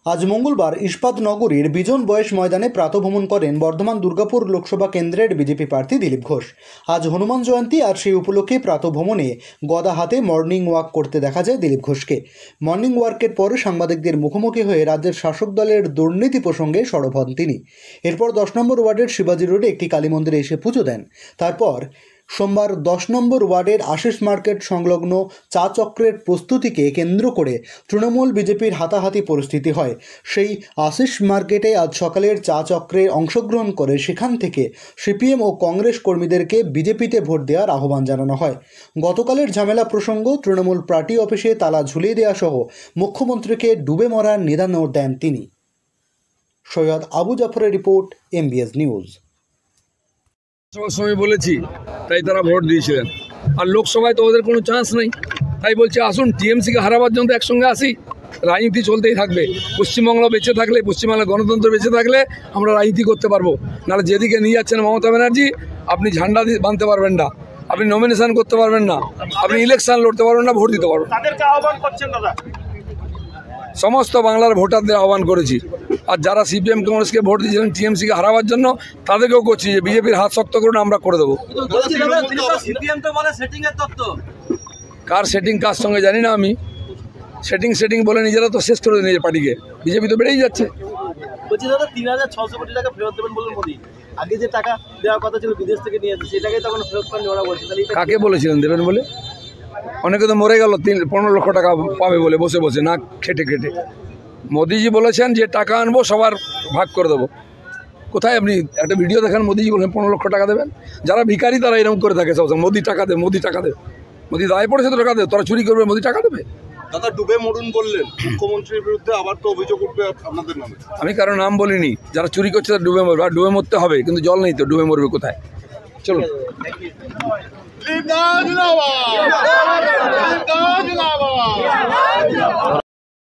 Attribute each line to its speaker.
Speaker 1: আজ মঙ্গলবার ইস্পাত নগরীর বিজন বয়স ময়দানে প্রাতভ্রমণ করেন বর্ধমান দুর্গাপুর লোকসভা কেন্দ্রের বিজেপি প্রার্থী দিলীপ ঘোষ। আজ হনুমান জয়ন্তী আর সেই উপলক্ষে প্রাতভ্রমণে গদা হাতে মর্নিং ওয়াক করতে দেখা যায় দিলীপ ঘোষকে। মর্নিং ওয়াকের পরে সাংবাদিকদের মুখোমুখি হয়ে রাজ্যের শাসক দলের দুর্নীতি প্রসঙ্গে সরব হন তিনি। এরপর 10 নম্বর ওয়ার্ডের শিবাজি রোডে একটি কালী মন্দিরে এসে পুজো দেন। তারপর সোমবার 10 নম্বর ওয়ার্ডের আশিস মার্কেট সংলগ্ন চা চক্রের প্রস্তুতিকে কেন্দ্র করে তৃণমূল বিজেপির হাতাহাতি পরিস্থিতি হয়। সেই আশিস মার্কেটে আজ সকালের চা চক্রে অংশগ্রহণ করে সেখান থেকে সিপিএম ও কংগ্রেস কর্মীদেরকে বিজেপিতে ভোট দেওয়ার আহ্বান জানানো হয়। গতকালের ঝামেলা প্রসঙ্গ, তৃণমূল পার্টি অফিসে তালা ঝুলিয়ে দেওয়া সহ মুখ্যমন্ত্রীকে ডুবে মরার নিদানও দেন তিনি। সৈয়দ আবু জাফরের রিপোর্ট, MBS নিউজ।
Speaker 2: সময় বলেছি তাই তারা ভোট দিয়েছিলেন, আর লোকসভায় তো ওদের কোনো চান্স নেই। তাই বলছে আসুন টিএমসিকে হারাবার জন্য একসঙ্গে আসি, রাজনীতি চলতেই থাকবে। পশ্চিমবাংলা বেঁচে থাকলে, পশ্চিমবাংলার গণতন্ত্র বেঁচে থাকলে আমরা রাজনীতি করতে পারবো। নাহলে যেদিকে নিয়ে যাচ্ছেন মমতা ব্যানার্জি, আপনি ঝান্ডা বাঁধতে পারবেন না, আপনি নমিনেশন করতে পারবেন না, আপনি ইলেকশন লড়তে পারবেন না, ভোট দিতে পারবেন। সমস্ত বাংলার ভোটারদের আহ্বান করেছি, আর যারা সিপিএম কংগ্রেসকে ভোট দিয়েছিলেন টিএমসিকে হারাবার জন্য তাদেরকেও করছি যে বিজেপির হাত শক্ত করুন, আমরা করে দেবো। কার সেটিং কার সঙ্গে জানি না আমি। সেটিং বলে নিজেরা তো শেষ করে নিয়েছে পার্টিকে, বিজেপি তো বেড়েই যাচ্ছে।
Speaker 3: বলছি দাদা 3600 কোটি টাকা ফেরত দেবেন বললেন মোদি। আগে যে টাকা দেওয়ার কথা ছিল বিদেশ থেকে নিয়ে আসছে, সেটাকে তখন ফেরত পাননি ওরা বলছে।
Speaker 2: কাকে বলেছিলেন দেবেন বলে? অনেকে তো মরে গেল 15 লক্ষ টাকা পাবে বলে বসে বসে, না খেটে খেটে। মোদিজি বলেছেন যে টাকা আনবো সবার ভাগ করে দেবো। কোথায় আপনি একটা ভিডিও দেখেন মোদিজি বলেন 15 লক্ষ টাকা দেবেন? যারা ভিখারি তারা এরকম করে থাকে সবসময়, মোদি টাকা দেবে, মোদি টাকা দেবে। মোদি দায় পড়েছে তো টাকা দেবে, তোরা চুরি করবে, মোদি টাকা দেবে।
Speaker 4: দাদা ডুবে মরুন বললেন, মুখ্যমন্ত্রীর বিরুদ্ধে আবার তো অভিযোগ উঠবে আপনাদের নামে।
Speaker 2: আমি কারো নাম বলিনি, যারা চুরি করছে তারা ডুবে মরবে, আর ডুবে মরতে হবে, কিন্তু জল নেই তো ডুবে মরবে কোথায়? চলুন।